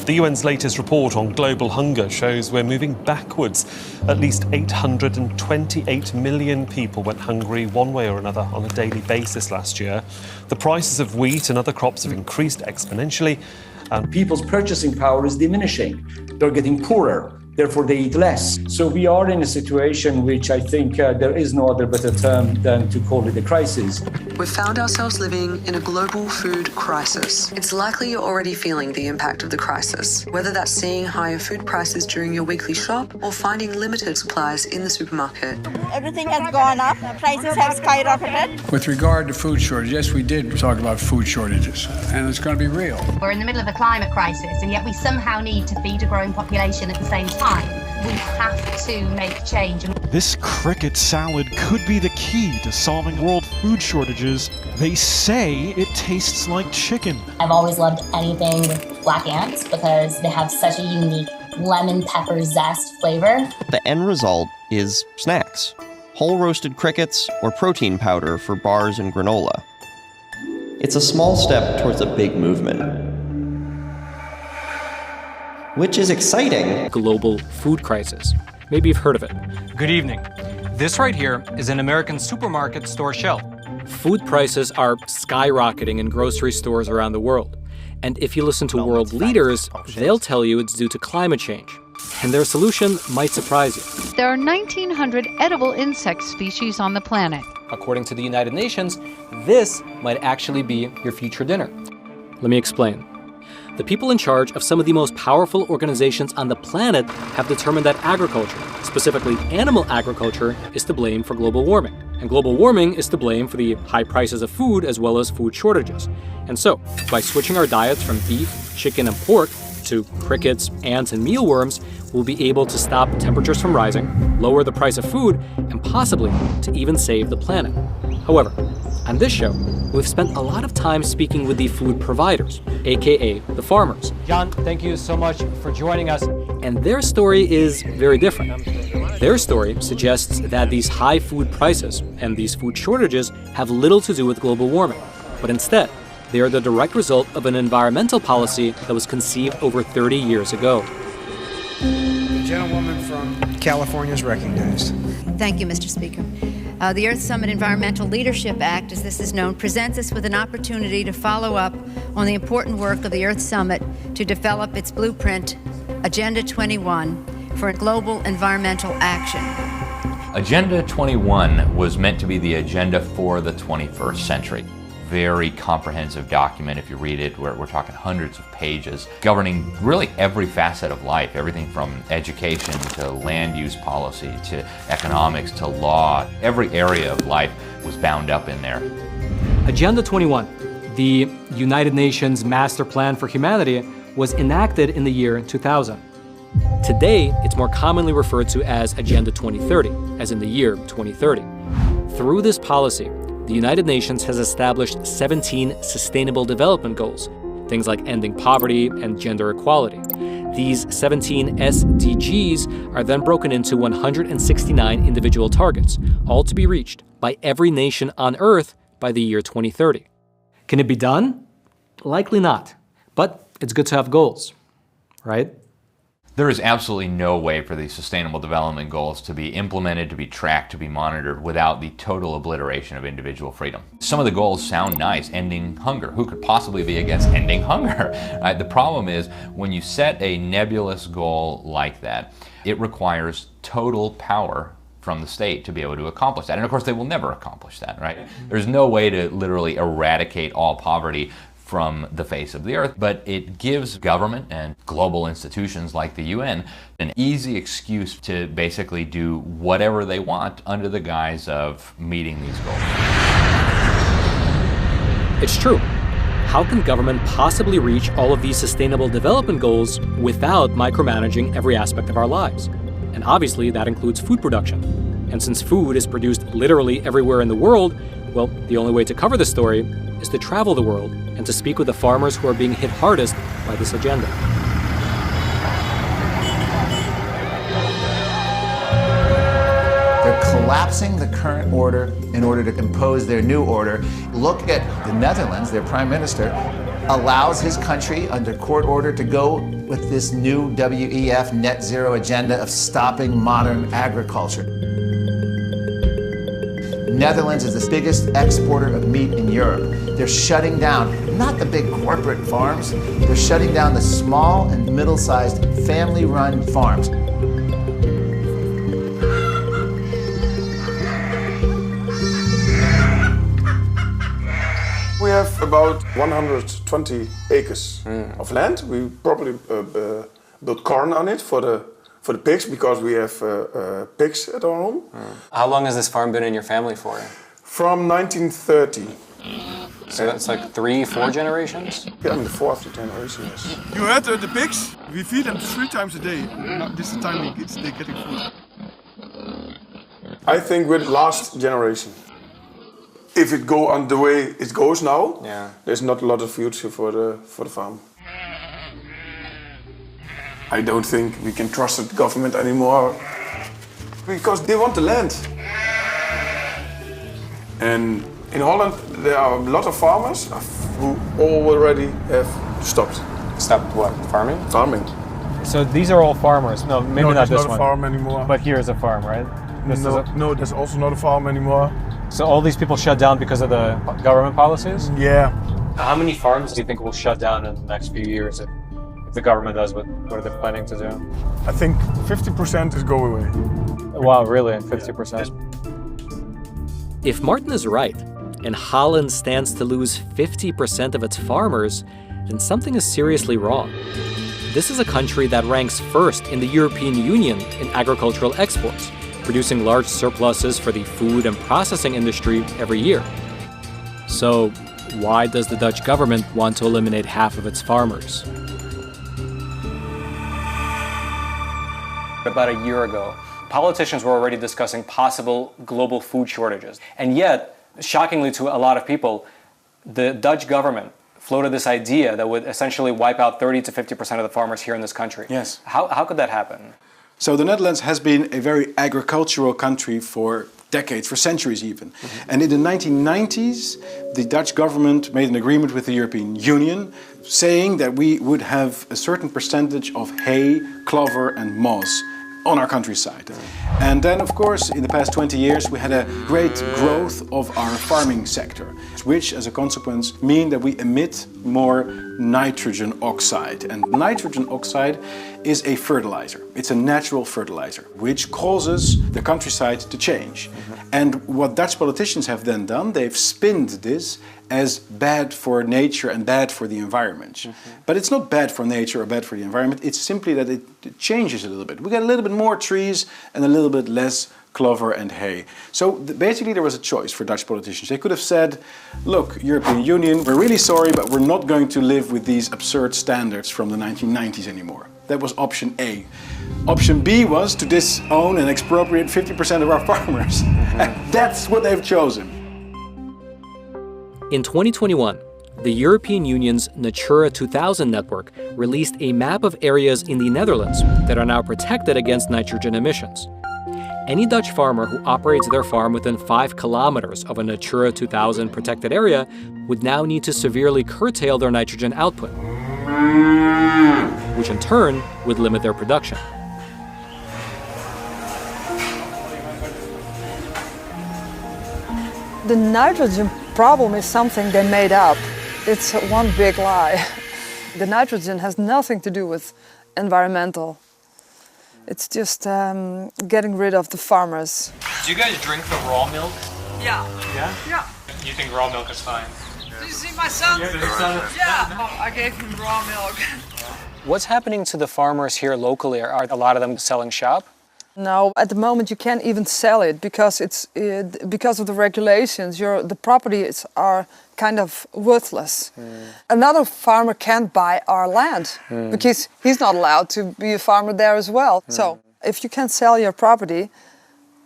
The UN's latest report on global hunger shows we're moving backwards. At least 828 million people went hungry one way or another on a daily basis last year. The prices of wheat and other crops have increased exponentially. People's purchasing power is diminishing. They're getting poorer. Therefore, they eat less. So we are in a situation which I think there is no other better term than to call it a crisis. We've found ourselves living in a global food crisis. It's likely you're already feeling the impact of the crisis, whether that's seeing higher food prices during your weekly shop or finding limited supplies in the supermarket. Everything has gone up. Prices have skyrocketed. With regard to food shortage, yes, we did talk about food shortages, and it's going to be real. We're in the middle of a climate crisis, and yet we somehow need to feed a growing population at the same time. We have to make change. This cricket salad could be the key to solving world food shortages. They say it tastes like chicken. I've always loved anything with black ants because they have such a unique lemon pepper zest flavor. The end result is snacks. Whole roasted crickets or protein powder for bars and granola. It's a small step towards a big movement. Which is exciting. Global food crisis. Maybe you've heard of it. Good evening. This right here is an American supermarket store shelf. Food prices are skyrocketing in grocery stores around the world. And if you listen to world leaders, they'll tell you it's due to climate change. And their solution might surprise you. There are 1,900 edible insect species on the planet. According to the United Nations, this might actually be your future dinner. Let me explain. The people in charge of some of the most powerful organizations on the planet have determined that agriculture, specifically animal agriculture, is to blame for global warming. And global warming is to blame for the high prices of food as well as food shortages. And so, by switching our diets from beef, chicken, and pork to crickets, ants, and mealworms, we'll be able to stop temperatures from rising, lower the price of food, and possibly to even save the planet. However, on this show, we've spent a lot of time speaking with the food providers, aka the farmers. John, thank you so much for joining us. And their story is very different. Their story suggests that these high food prices and these food shortages have little to do with global warming, but instead, they are the direct result of an environmental policy that was conceived over 30 years ago. The gentlewoman from California is recognized. Thank you, Mr. Speaker. The Earth Summit Environmental Leadership Act, as this is known, presents us with an opportunity to follow up on the important work of the Earth Summit to develop its blueprint, Agenda 21, for global environmental action. Agenda 21 was meant to be the agenda for the 21st century. Very comprehensive document. If you read it, we're talking hundreds of pages, governing really every facet of life, everything from education to land use policy to economics to law. Every area of life was bound up in there. Agenda 21, the United Nations Master Plan for Humanity, was enacted in the year 2000. Today, it's more commonly referred to as Agenda 2030, as in the year 2030. Through this policy, the United Nations has established 17 Sustainable Development Goals, things like ending poverty and gender equality. These 17 SDGs are then broken into 169 individual targets, all to be reached by every nation on Earth by the year 2030. Can it be done? Likely not, but it's good to have goals, right? There is absolutely no way for these Sustainable Development Goals to be implemented, to be tracked, to be monitored without the total obliteration of individual freedom. Some of the goals sound nice, ending hunger. Who could possibly be against ending hunger? Right? The problem is when you set a nebulous goal like that, it requires total power from the state to be able to accomplish that. And of course, they will never accomplish that, right? There's no way to literally eradicate all poverty from the face of the earth, but it gives government and global institutions like the UN an easy excuse to basically do whatever they want under the guise of meeting these goals. It's true. How can government possibly reach all of these Sustainable Development Goals without micromanaging every aspect of our lives? And obviously that includes food production. And since food is produced literally everywhere in the world, well, the only way to cover this story is to travel the world and to speak with the farmers who are being hit hardest by this agenda. They're collapsing the current order in order to impose their new order. Look at the Netherlands, their prime minister allows his country under court order to go with this new WEF net zero agenda of stopping modern agriculture. Netherlands is the biggest exporter of meat in Europe. They're shutting down, not the big corporate farms, they're shutting down the small and middle-sized family-run farms. We have about 120 acres of land. We probably built corn on it for the pigs because we have pigs at our home. How long has this farm been in your family for? From 1930. So that's like 3-4 generations? Yeah, I'm the fourth generation, yes. You heard the pigs? We feed them 3 times a day. This is the time they're getting food. I think we're the last generation. If it go on the way it goes now, there's not a lot of future for the farm. I don't think we can trust the government anymore because they want the land. And in Holland, there are a lot of farmers who already have stopped. Stopped what? Farming? Farming. So these are all farmers? No, maybe no, not this not one. a farm anymore. But here's a farm, right? No, there's also not a farm anymore. So all these people shut down because of the government policies? Yeah. How many farms do you think will shut down in the next few years if the government does what they're planning to do? I think 50% is go away. Wow, really? 50%? If Martin is right, and Holland stands to lose 50% of its farmers, then something is seriously wrong. This is a country that ranks first in the European Union in agricultural exports, producing large surpluses for the food and processing industry every year. So, why does the Dutch government want to eliminate half of its farmers? About a year ago, politicians were already discussing possible global food shortages. And yet, shockingly to a lot of people, the Dutch government floated this idea that would essentially wipe out 30 to 50% of the farmers here in this country. Yes. How could that happen? So the Netherlands has been a very agricultural country for decades, for centuries even. Mm-hmm. And in the 1990s, the Dutch government made an agreement with the European Union saying that we would have a certain percentage of hay, clover and moss on our countryside. And then, of course, in the past 20 years, we had a great growth of our farming sector, which, as a consequence, mean that we emit more nitrogen oxide. And nitrogen oxide is a fertilizer. It's a natural fertilizer, which causes the countryside to change. And what Dutch politicians have then done, they've spinned this as bad for nature and bad for the environment. But it's not bad for nature or bad for the environment, it's simply that it changes a little bit. We get a little bit more trees and a little bit less clover and hay. So basically there was a choice for Dutch politicians. They could have said, look, European Union, we're really sorry, but we're not going to live with these absurd standards from the 1990s anymore. That was option A. Option B was to disown and expropriate 50% of our farmers. And that's what they've chosen. In 2021, the European Union's Natura 2000 network released a map of areas in the Netherlands that are now protected against nitrogen emissions. Any Dutch farmer who operates their farm within 5 kilometers of a Natura 2000 protected area would now need to severely curtail their nitrogen output, which in turn would limit their production. The nitrogen problem is something they made up. It's one big lie. The nitrogen has nothing to do with environmental. It's just getting rid of the farmers. Do you guys drink the raw milk? Yeah. Yeah? Yeah. You think raw milk is fine? Did you see my son? Yeah. Oh, I gave him raw milk. What's happening to the farmers here locally? Are a lot of them selling shop? No, at the moment you can't even sell it because because of the regulations. The properties are kind of worthless. Another farmer can't buy our land because he's not allowed to be a farmer there as well. So if you can't sell your property,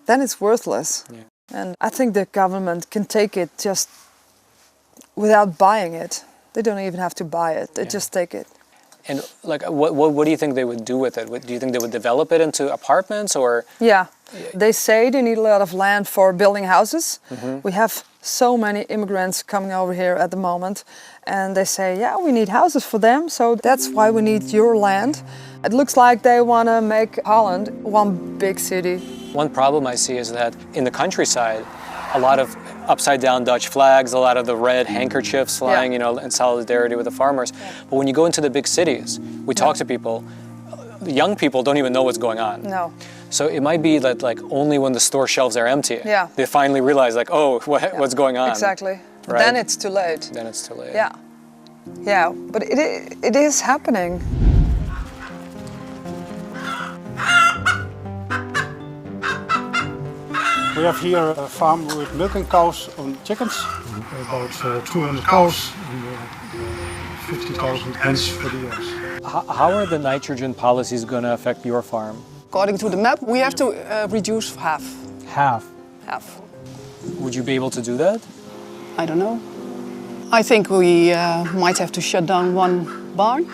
then it's worthless. And I think the government can take it just without buying it. They don't even have to buy it. They just take it. And like, what do you think they would do with it? Do you think they would develop it into apartments or? Yeah, they say they need a lot of land for building houses. We have so many immigrants coming over here at the moment, and they say, yeah, we need houses for them, so that's why we need your land. It looks like they want to make Holland one big city. One problem I see is that in the countryside, a lot of upside-down Dutch flags, a lot of the red handkerchiefs flying, you know, in solidarity with the farmers. But when you go into the big cities, we talk to people, young people don't even know what's going on. No. So it might be that like only when the store shelves are empty, they finally realize like, oh, what's going on? Exactly. But right? then it's too late. Then it's too late. Yeah. Yeah, but it is happening. We have here a farm with milking cows and chickens, about 200 cows and 50,000 hens for the years. How are the nitrogen policies going to affect your farm? According to the map, we have to reduce half. Half? Half. Would you be able to do that? I don't know. I think we might have to shut down one barn.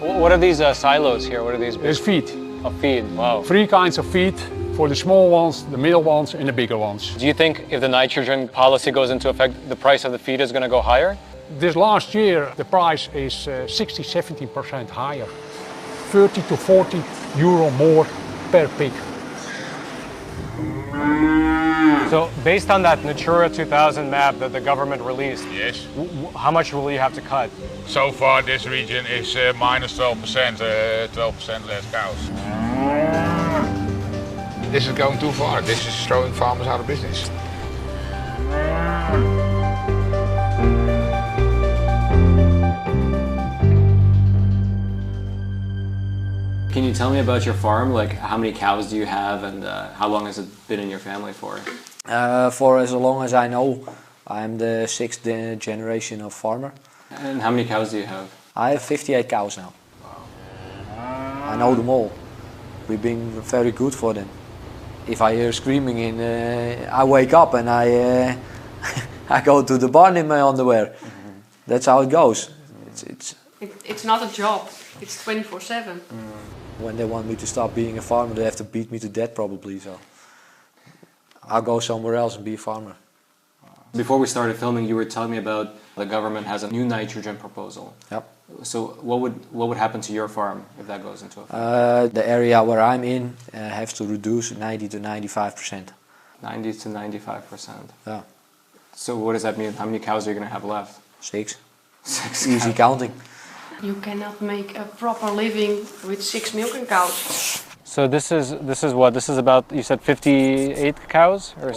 What are these silos here? What are these? There's feed. Of feed, wow. 3 kinds of feed, for the small ones, the middle ones and the bigger ones. Do you think if the nitrogen policy goes into effect, the price of the feed is going to go higher? This last year, the price is 60-70% higher. 30 to 40 euro more per pig. So based on that Natura 2000 map that the government released, yes, how much will you have to cut? So far this region is minus 12%, 12% less cows. This is going too far. This is throwing farmers out of business. Can you tell me about your farm? Like, how many cows do you have, and how long has it been in your family for? For as long as I know. I'm the 6th generation of farmer. And how many cows do you have? I have 58 cows now. I know them all. We've been very good for them. If I hear screaming, I wake up and I go to the barn in my underwear. That's how it goes. It's not a job. It's 24/7. When they want me to stop being a farmer, they have to beat me to death probably. So I'll go somewhere else and be a farmer. Before we started filming, you were telling me about the government has a new nitrogen proposal. Yep. So what would happen to your farm if that goes into effect? The area where I'm in has to reduce 90 to 95%. 90 to 95%. Yeah. So what does that mean? How many cows are you going to have left? 6. 6 Easy counting. You cannot make a proper living with 6 milking cows. So this is what? This is about, you said 58 cows? Or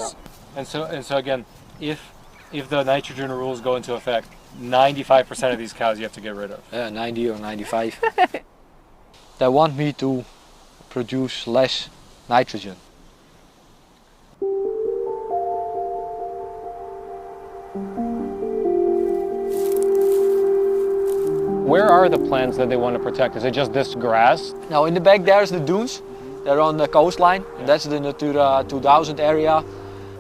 and so again, if the nitrogen rules go into effect, 95% of these cows you have to get rid of. Yeah, 90 or 95. They want me to produce less nitrogen. Where are the plants that they want to protect? Is it just this grass? Now in the back there's the dunes. They're on the coastline. Yeah. That's the Natura 2000 area.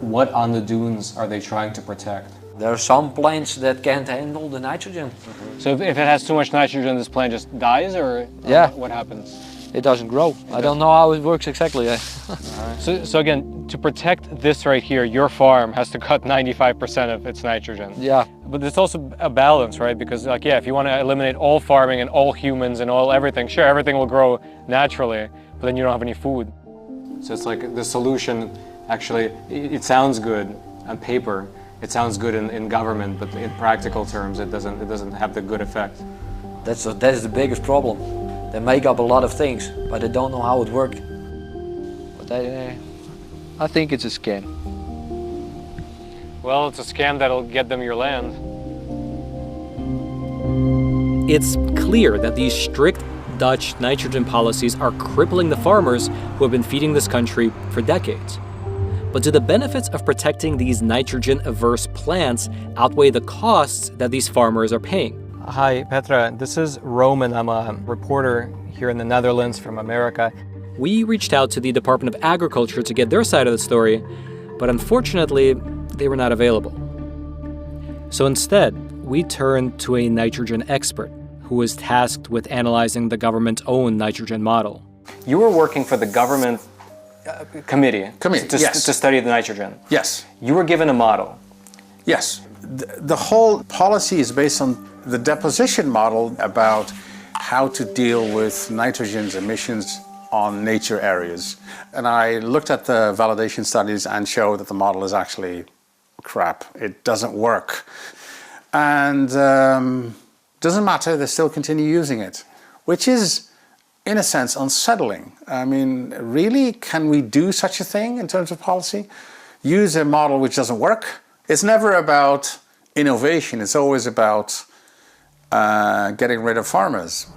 What on the dunes are they trying to protect? There are some plants that can't handle the nitrogen. So if it has too much nitrogen, this plant just dies, or yeah, what happens? It doesn't grow. I don't know how it works exactly. So again, to protect this right here, your farm has to cut 95% of its nitrogen. Yeah. But it's also a balance, right? Because like, yeah, if you want to eliminate all farming and all humans and all everything, sure, everything will grow naturally, but then you don't have any food. So it's like the solution, actually, it sounds good on paper, it sounds good in government, but in practical terms, it doesn't have the good effect. That's the biggest problem. They make up a lot of things, but they don't know how it works. But I think it's a scam. Well, it's a scam that'll get them your land. It's clear that these strict Dutch nitrogen policies are crippling the farmers who have been feeding this country for decades. But do the benefits of protecting these nitrogen-averse plants outweigh the costs that these farmers are paying? Hi, Petra. This is Roman. I'm a reporter here in the Netherlands from America. We reached out to the Department of Agriculture to get their side of the story, but unfortunately, they were not available. So instead, we turned to a nitrogen expert who was tasked with analyzing the government's own nitrogen model. You were working for the government committee yes. to study the nitrogen. Yes. You were given a model. Yes. The whole policy is based on the deposition model about how to deal with nitrogen's emissions on nature areas. And I looked at the validation studies and showed that the model is actually crap. It doesn't work. And doesn't matter, they still continue using it, which is, in a sense, unsettling. I mean, really, can we do such a thing in terms of policy? Use a model which doesn't work? It's never about innovation, it's always about getting rid of farmers.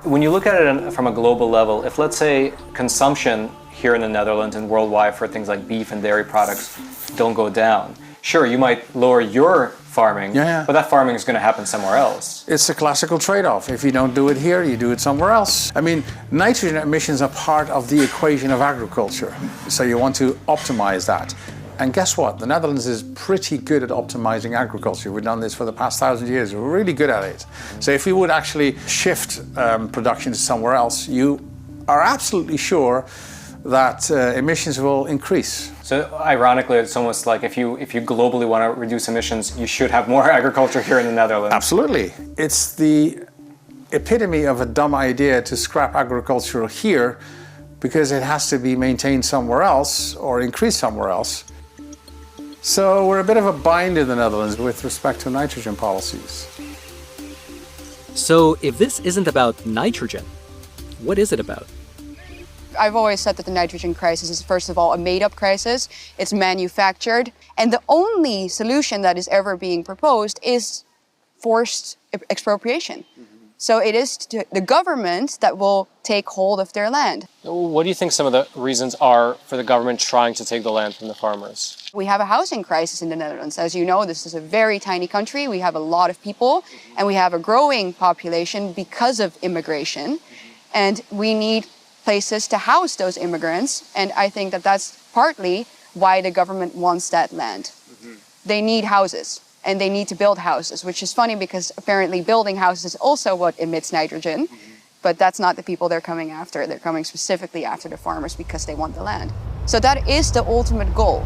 When you look at it from a global level, if let's say consumption here in the Netherlands and worldwide for things like beef and dairy products don't go down, sure, you might lower your farming, but that farming is going to happen somewhere else. It's a classical trade-off. If you don't do it here, you do it somewhere else. I mean, nitrogen emissions are part of the equation of agriculture, so you want to optimize that. And guess what? The Netherlands is pretty good at optimizing agriculture. We've done this for the past 1,000 years. We're really good at it. So if we would actually shift production to somewhere else, you are absolutely sure that emissions will increase. So ironically, it's almost like if you globally want to reduce emissions, you should have more agriculture here in the Netherlands. Absolutely. It's the epitome of a dumb idea to scrap agriculture here because it has to be maintained somewhere else or increased somewhere else. So we're a bit of a bind in the Netherlands with respect to nitrogen policies. So if this isn't about nitrogen, what is it about? I've always said that the nitrogen crisis is, first of all, a made-up crisis. It's manufactured. And the only solution that is ever being proposed is forced expropriation. So it is the government that will take hold of their land. What do you think some of the reasons are for the government trying to take the land from the farmers? We have a housing crisis in the Netherlands. As you know, this is a very tiny country. We have a lot of people, and we have a growing population because of immigration. And we need places to house those immigrants, and I think that that's partly why the government wants that land. They need houses, and they need to build houses, which is funny because apparently building houses is also what emits nitrogen, but that's not the people they're coming after. They're coming specifically after the farmers because they want the land. So that is the ultimate goal.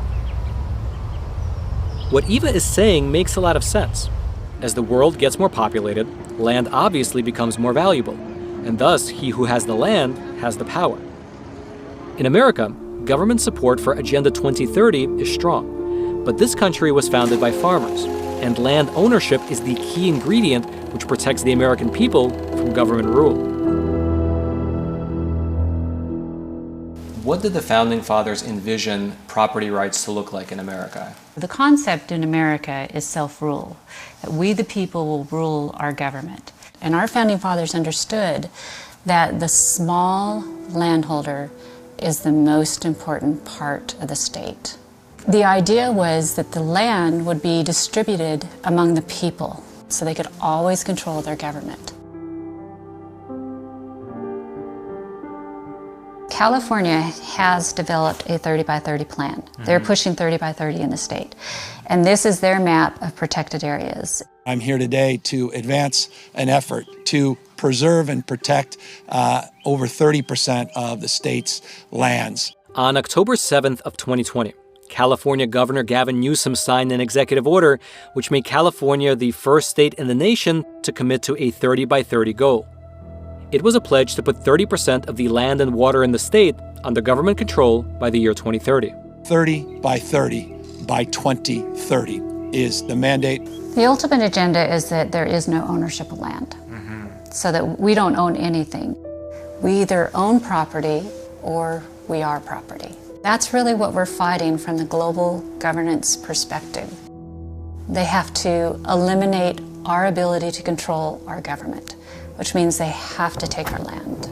What Eva is saying makes a lot of sense. As the world gets more populated, land obviously becomes more valuable, and thus he who has the land has the power. In America, government support for Agenda 2030 is strong, but this country was founded by farmers, and land ownership is the key ingredient which protects the American people from government rule. What did the Founding Fathers envision property rights to look like in America? The concept in America is self-rule, that we the people will rule our government. And our Founding Fathers understood that the small landholder is the most important part of the state. The idea was that the land would be distributed among the people so they could always control their government. California has developed a 30 by 30 plan. They're pushing 30 by 30 in the state. And this is their map of protected areas. I'm here today to advance an effort to preserve and protect over 30% of the state's lands. On October 7th of 2020, California Governor Gavin Newsom signed an executive order which made California the first state in the nation to commit to a 30 by 30 goal. It was a pledge to put 30% of the land and water in the state under government control by the year 2030. 30 by 30 by 2030 is the mandate. The ultimate agenda is that there is no ownership of land, so that we don't own anything. We either own property or we are property. That's really what we're fighting from the global governance perspective. They have to eliminate our ability to control our government, which means they have to take our land.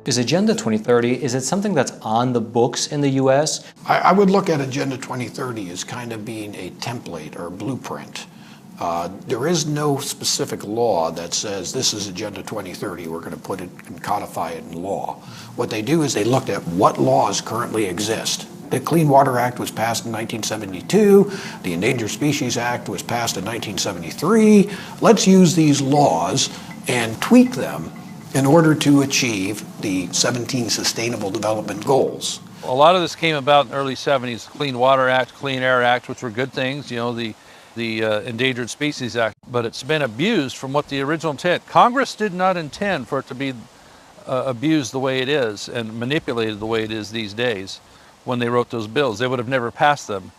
Is Agenda 2030, is it something that's on the books in the U.S.? I would look at Agenda 2030 as kind of being a template or a blueprint. There is no specific law that says this is Agenda 2030, we're going to put it and codify it in law. What they do is they looked at what laws currently exist The Clean Water Act was passed in 1972. The Endangered Species Act was passed in 1973. Let's use these laws and tweak them in order to achieve the 17 Sustainable Development Goals. A lot of this came about in the early 70s. Clean Water Act, Clean Air Act, which were good things, you know, the Endangered Species Act, but it's been abused from what the original intent. Congress did not intend for it to be abused the way it is and manipulated the way it is these days. When they wrote those bills, they would have never passed them.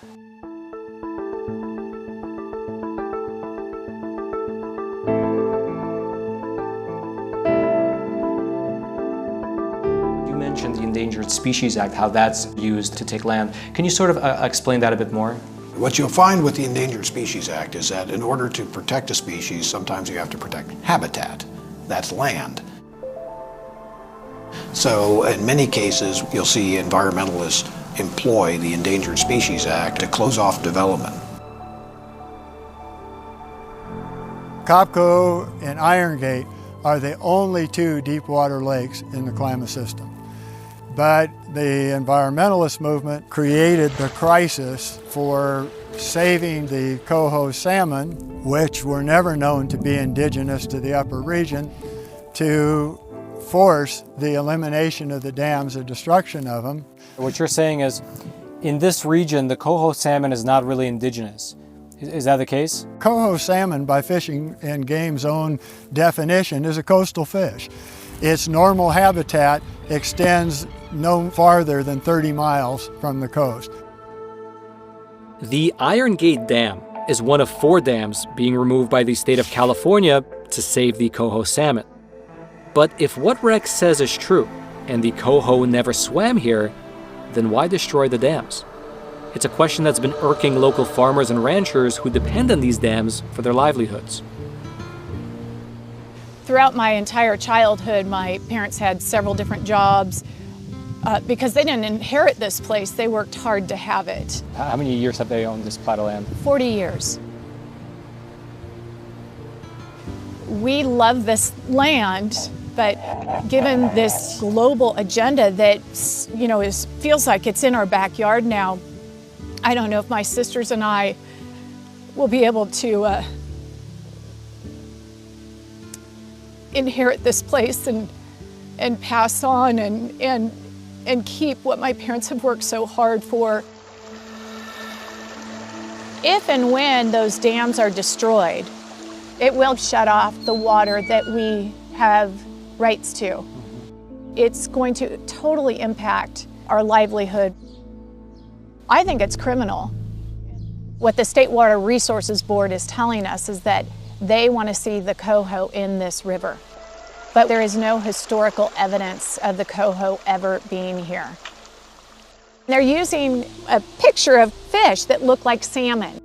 You mentioned the Endangered Species Act, how that's used to take land. Can you sort of explain that a bit more? What you'll find with the Endangered Species Act is that in order to protect a species, sometimes you have to protect habitat. That's land. So in many cases, you'll see environmentalists employ the Endangered Species Act to close off development. Copco and Iron Gate are the only two deep water lakes in the Klamath system. But the environmentalist movement created the crisis for saving the coho salmon, which were never known to be indigenous to the upper region, to force the elimination of the dams or destruction of them. What you're saying is, in this region, the coho salmon is not really indigenous. Is that the case? Coho salmon, by Fishing and Game's own definition, is a coastal fish. Its normal habitat extends no farther than 30 miles from the coast. The Iron Gate Dam is one of 4 dams being removed by the state of California to save the coho salmon. But if what Rex says is true, and the coho never swam here, then why destroy the dams? It's a question that's been irking local farmers and ranchers who depend on these dams for their livelihoods. Throughout my entire childhood, my parents had several different jobs. Because they didn't inherit this place, they worked hard to have it. How many years have they owned this plot of land? 40 years. We love this land, but given this global agenda that, you know, feels like it's in our backyard now, I don't know if my sisters and I will be able to inherit this place and pass on and keep what my parents have worked so hard for. If and when those dams are destroyed, it will shut off the water that we have rights to. It's going to totally impact our livelihood. I think it's criminal. What the State Water Resources Board is telling us is that they want to see the coho in this river. But there is no historical evidence of the coho ever being here. They're using a picture of fish that look like salmon.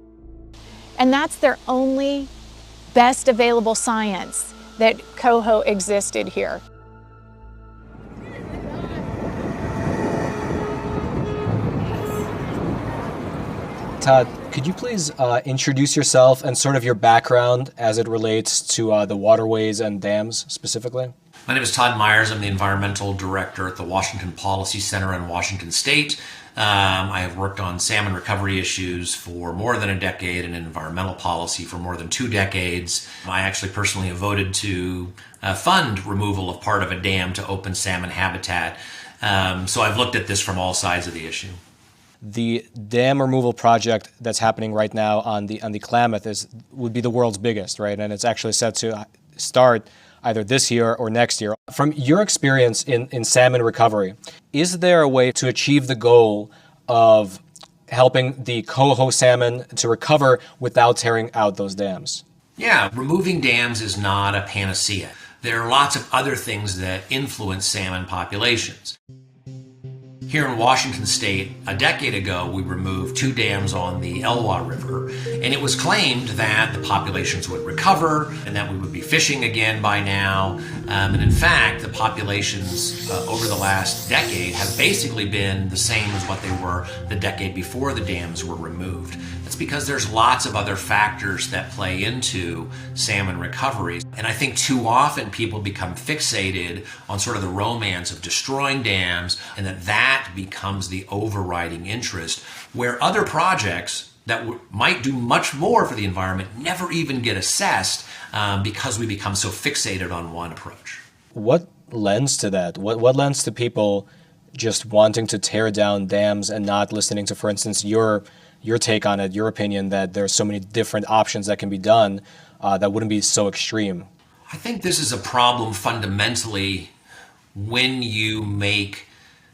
And that's their only best available science, that coho existed here. Todd, could you please introduce yourself and sort of your background as it relates to the waterways and dams specifically? My name is Todd Myers. I'm the Environmental Director at the Washington Policy Center in Washington State. I have worked on salmon recovery issues for more than a decade and environmental policy for more than 2 decades. I actually personally have voted to fund removal of part of a dam to open salmon habitat. So I've looked at this from all sides of the issue. The dam removal project that's happening right now on the Klamath would be the world's biggest, right? And it's actually set to start either this year or next year. From your experience in salmon recovery, is there a way to achieve the goal of helping the coho salmon to recover without tearing out those dams? Yeah, removing dams is not a panacea. There are lots of other things that influence salmon populations. Here in Washington State, a decade ago, we removed 2 dams on the Elwha River, and it was claimed that the populations would recover and that we would be fishing again by now. And in fact, the populations over the last decade have basically been the same as what they were the decade before the dams were removed. That's because there's lots of other factors that play into salmon recovery. And I think too often people become fixated on sort of the romance of destroying dams, and that becomes the overriding interest, where other projects that might do much more for the environment never even get assessed because we become so fixated on one approach. What lends to that? What lends to people just wanting to tear down dams and not listening to, for instance, your take on it, your opinion that there's so many different options that can be done that wouldn't be so extreme? I think this is a problem fundamentally when you make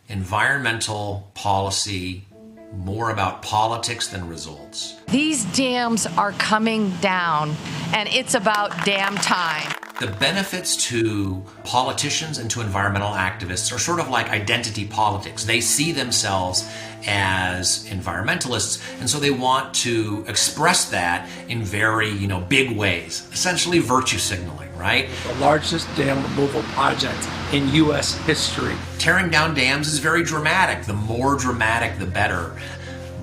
environmental policy more about politics than results. These dams are coming down, and it's about damn time. The benefits to politicians and to environmental activists are sort of like identity politics. They see themselves as environmentalists, and so they want to express that in very, big ways, essentially virtue signaling, right? The largest dam removal project in U.S. history. Tearing down dams is very dramatic. The more dramatic, the better.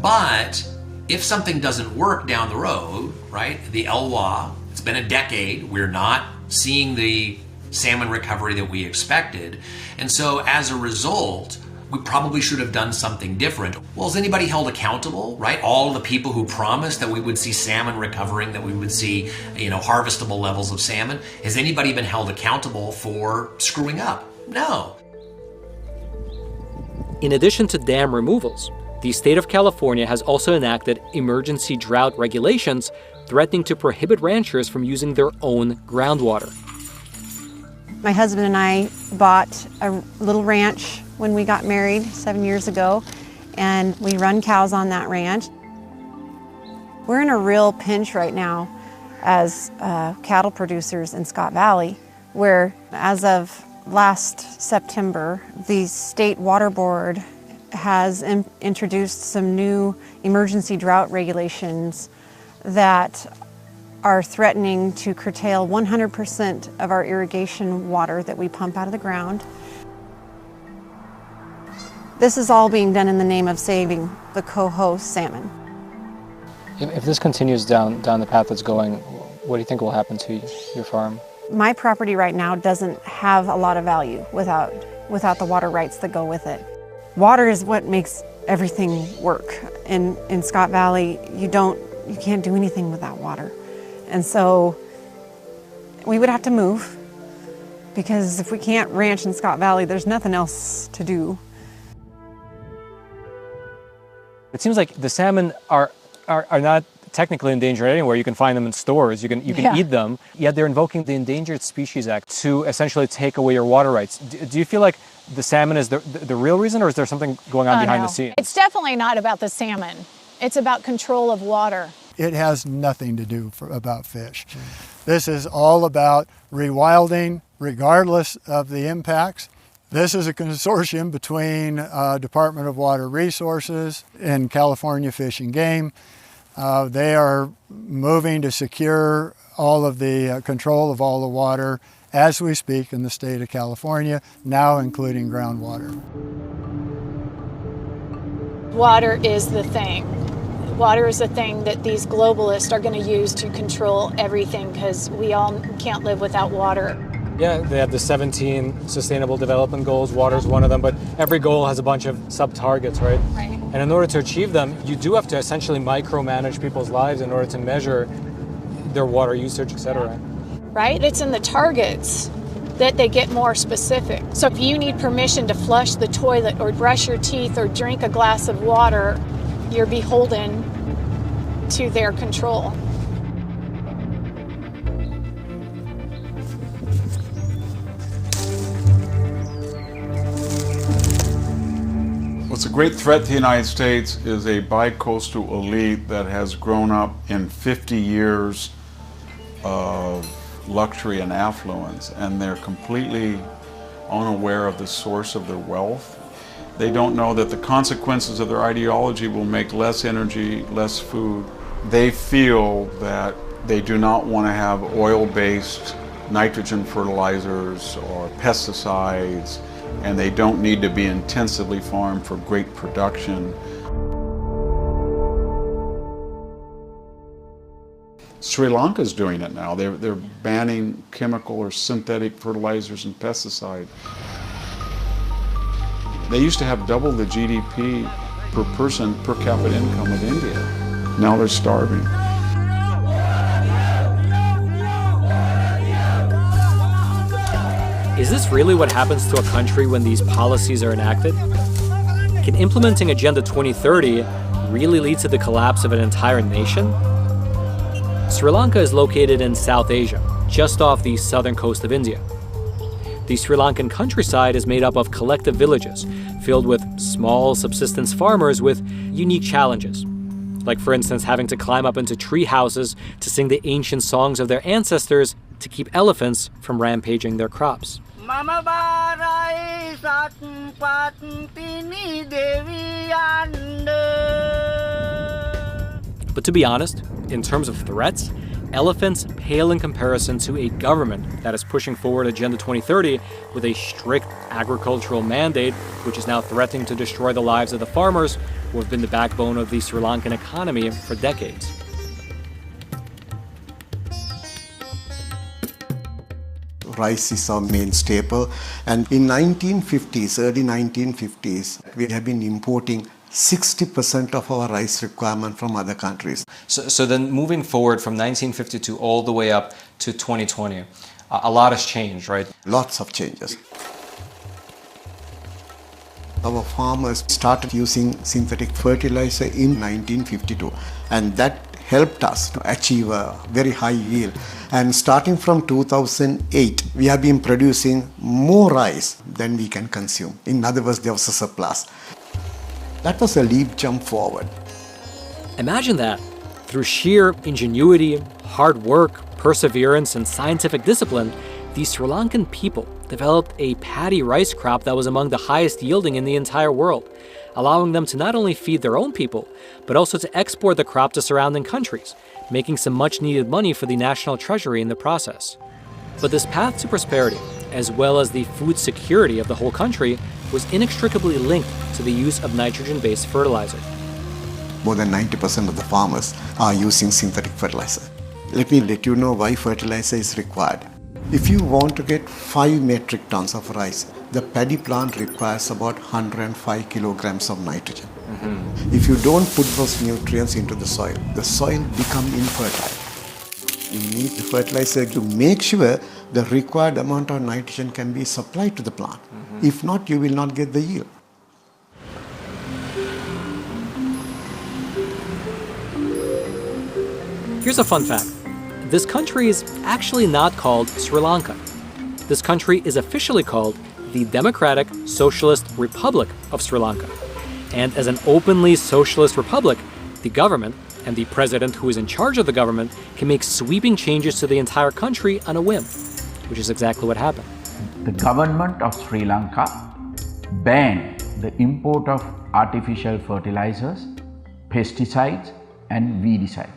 But if something doesn't work down the road, right, the Elwha, it's been a decade, we're not seeing the salmon recovery that we expected. And so as a result, we probably should have done something different. Well, is anybody held accountable, right? All of the people who promised that we would see salmon recovering, that we would see, harvestable levels of salmon. Has anybody been held accountable for screwing up? No. In addition to dam removals, the state of California has also enacted emergency drought regulations threatening to prohibit ranchers from using their own groundwater. My husband and I bought a little ranch when we got married 7 years ago, and we run cows on that ranch. We're in a real pinch right now as cattle producers in Scott Valley, where as of last September, the state water board has introduced some new emergency drought regulations that are threatening to curtail 100% of our irrigation water that we pump out of the ground. This is all being done in the name of saving the coho salmon. If this continues down the path it's going, what do you think will happen to your farm? My property right now doesn't have a lot of value without the water rights that go with it. Water is what makes everything work. In Scott Valley, you can't do anything without water. And so we would have to move, because if we can't ranch in Scott Valley, there's nothing else to do. It seems like the salmon are not technically endangered anywhere. You can find them in stores, you can eat them, yet they're invoking the Endangered Species Act to essentially take away your water rights. Do you feel like the salmon is the real reason, or is there something going on behind the scenes? It's definitely not about the salmon. It's about control of water. It has nothing to do about fish. This is all about rewilding, regardless of the impacts. This is a consortium between Department of Water Resources and California Fish and Game. They are moving to secure all of the control of all the water as we speak in the state of California, now including groundwater. Water is the thing. Water is the thing that these globalists are going to use to control everything, because we all can't live without water. Yeah, they have the 17 Sustainable Development Goals. Water is one of them, but every goal has a bunch of sub-targets, right? Right. And in order to achieve them, you do have to essentially micromanage people's lives in order to measure their water usage, etc. Right? It's in the targets that they get more specific. So if you need permission to flush the toilet or brush your teeth or drink a glass of water, you're beholden to their control. What's a great threat to the United States is a bi-coastal elite that has grown up in 50 years of luxury and affluence, and they're completely unaware of the source of their wealth. They don't know that the consequences of their ideology will make less energy, less food. They feel that they do not want to have oil-based nitrogen fertilizers or pesticides, and they don't need to be intensively farmed for great production. Sri Lanka is doing it now. They're banning chemical or synthetic fertilizers and pesticides. They used to have double the GDP per person per capita income of India. Now they're starving. Is this really what happens to a country when these policies are enacted? Can implementing Agenda 2030 really lead to the collapse of an entire nation? Sri Lanka is located in South Asia, just off the southern coast of India. The Sri Lankan countryside is made up of collective villages filled with small subsistence farmers with unique challenges. Like, for instance, having to climb up into tree houses to sing the ancient songs of their ancestors to keep elephants from rampaging their crops. But to be honest, in terms of threats, elephants pale in comparison to a government that is pushing forward Agenda 2030 with a strict agricultural mandate, which is now threatening to destroy the lives of the farmers who have been the backbone of the Sri Lankan economy for decades. Rice is our main staple, and in 1950s, early 1950s, we have been importing 60% of our rice requirement from other countries. So then moving forward from 1952 all the way up to 2020, a lot has changed, right? Lots of changes. Our farmers started using synthetic fertilizer in 1952, and that helped us to achieve a very high yield. And starting from 2008, we have been producing more rice than we can consume. In other words, there was a surplus. That was a leap jump forward. Imagine that. Through sheer ingenuity, hard work, perseverance, and scientific discipline, the Sri Lankan people developed a paddy rice crop that was among the highest yielding in the entire world, allowing them to not only feed their own people, but also to export the crop to surrounding countries, making some much-needed money for the national treasury in the process. But this path to prosperity, as well as the food security of the whole country, was inextricably linked to the use of nitrogen-based fertilizer. More than 90% of the farmers are using synthetic fertilizer. Let me let you know why fertilizer is required. If you want to get 5 metric tons of rice, the paddy plant requires about 105 kilograms of nitrogen. If you don't put those nutrients into the soil becomes infertile. You need the fertilizer to make sure the required amount of nitrogen can be supplied to the plant. If not, you will not get the yield. Here's a fun fact. This country is actually not called Sri Lanka. This country is officially called the Democratic Socialist Republic of Sri Lanka. And as an openly socialist republic, the government and the president who is in charge of the government can make sweeping changes to the entire country on a whim, which is exactly what happened. The government of Sri Lanka banned the import of artificial fertilizers, pesticides, and weedicides.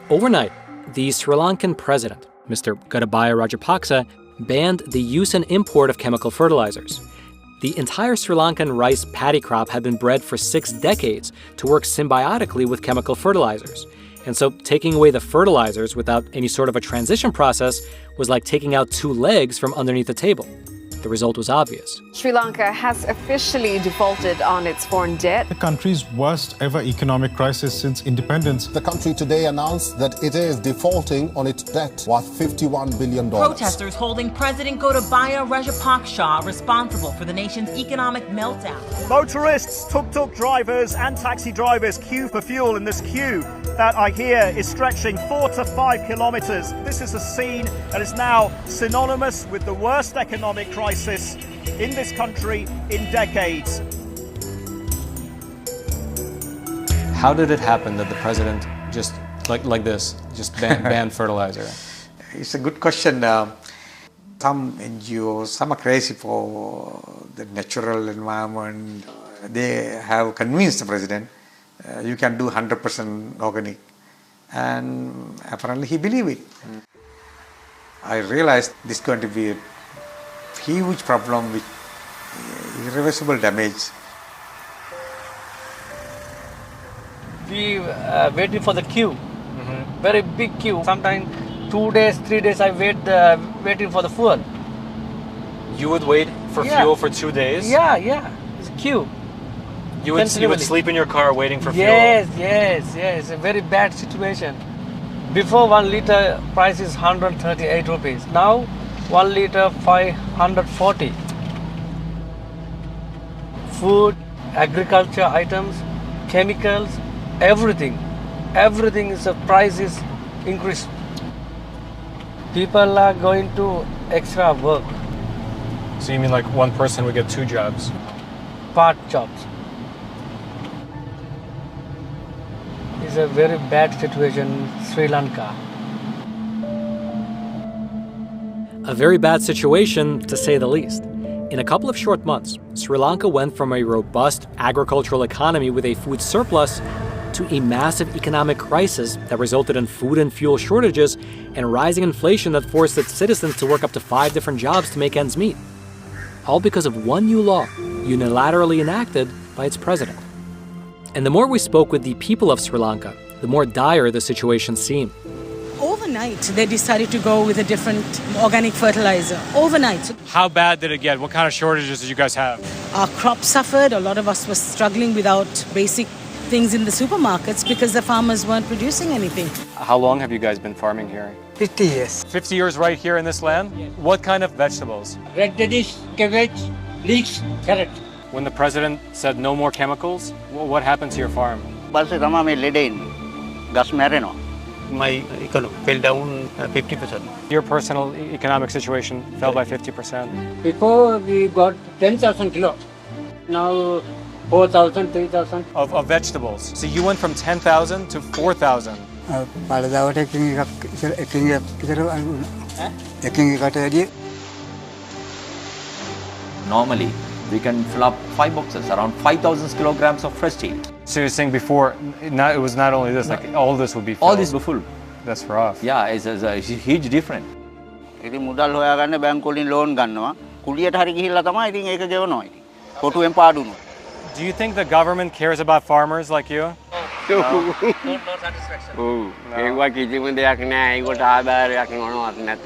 Overnight, the Sri Lankan president, Mr. Gotabaya Rajapaksa, banned the use and import of chemical fertilizers. The entire Sri Lankan rice paddy crop had been bred for 6 decades to work symbiotically with chemical fertilizers. And so taking away the fertilizers without any sort of a transition process was like taking out 2 legs from underneath the table. The result was obvious. Sri Lanka has officially defaulted on its foreign debt. The country's worst ever economic crisis since independence. The country today announced that it is defaulting on its debt worth $51 billion. Protesters holding President Gotabaya Rajapaksa responsible for the nation's economic meltdown. Motorists, tuk-tuk drivers and taxi drivers queue for fuel in this queue that I hear is stretching 4 to 5 kilometers. This is a scene that is now synonymous with the worst economic crisis in this country in decades. How did it happen that the president just like this just banned fertilizer? It's a good question. Some NGOs, some are crazy for the natural environment. They have convinced the president you can do 100% organic, and apparently he believed it. I realized this is going to be a huge problem with irreversible damage. We waiting for the queue, very big queue. Sometimes 2 days, 3 days I waiting for the fuel. You would wait for fuel for 2 days? Yeah, it's a queue. You would sleep in your car waiting for fuel? Yes, it's a very bad situation. Before 1 liter price is 138 rupees. Now 1 liter 540. Food, agriculture items, chemicals, everything is price is increased. People are going to extra work. So you mean like one person would get 2 jobs? Part jobs. It's a very bad situation in Sri Lanka. A very bad situation, to say the least. In a couple of short months, Sri Lanka went from a robust agricultural economy with a food surplus to a massive economic crisis that resulted in food and fuel shortages and rising inflation that forced its citizens to work up to 5 different jobs to make ends meet. All because of one new law, unilaterally enacted by its president. And the more we spoke with the people of Sri Lanka, the more dire the situation seemed. Overnight, they decided to go with a different organic fertilizer. Overnight. How bad did it get? What kind of shortages did you guys have? Our crops suffered. A lot of us were struggling without basic things in the supermarkets because the farmers weren't producing anything. How long have you guys been farming here? 50 years. 50 years right here in this land? Yes. What kind of vegetables? Red radish, cabbage, leeks, carrot. When the president said no more chemicals, what happened to your farm? My economy fell down 50%. Your personal economic situation fell by 50%. Before we got 10,000 kilo. Now 4,000, 3,000. Of vegetables. So you went from 10,000 to 4,000. Normally, we can fill up 5 boxes, around 5,000 kilograms of fresh tea. So you're saying before, it was not only this, like all this would be filled. All this were full. That's rough. Yeah, it's a huge difference. ඉතින් මුදල් හොයාගන්න බැංකු වලින් loan ගන්නවා. කුලියට හරි ගිහිල්ලා තමයි ඉතින් ඒක ගෙවනවා ඉතින්. කොටුවෙන් පාඩුනවා. Do you think the government cares about farmers like you? No satisfaction. ඒවා කිසිම දෙයක් නෑ. ඒකට ආධාරයක් මොනවත් නැත.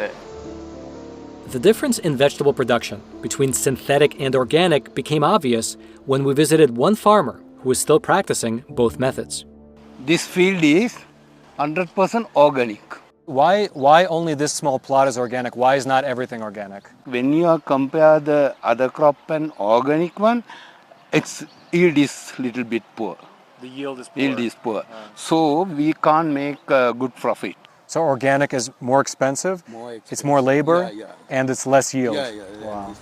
The difference in vegetable production between synthetic and organic became obvious when we visited one farmer who is still practicing both methods. This field is 100% organic. Why only this small plot is organic? Why is not everything organic? When you compare the other crop and organic one, its yield is little bit poor. The yield is poor. Yield is poor. So we can't make a good profit. So organic is more expensive, it's more labor, and it's less yield. Wow.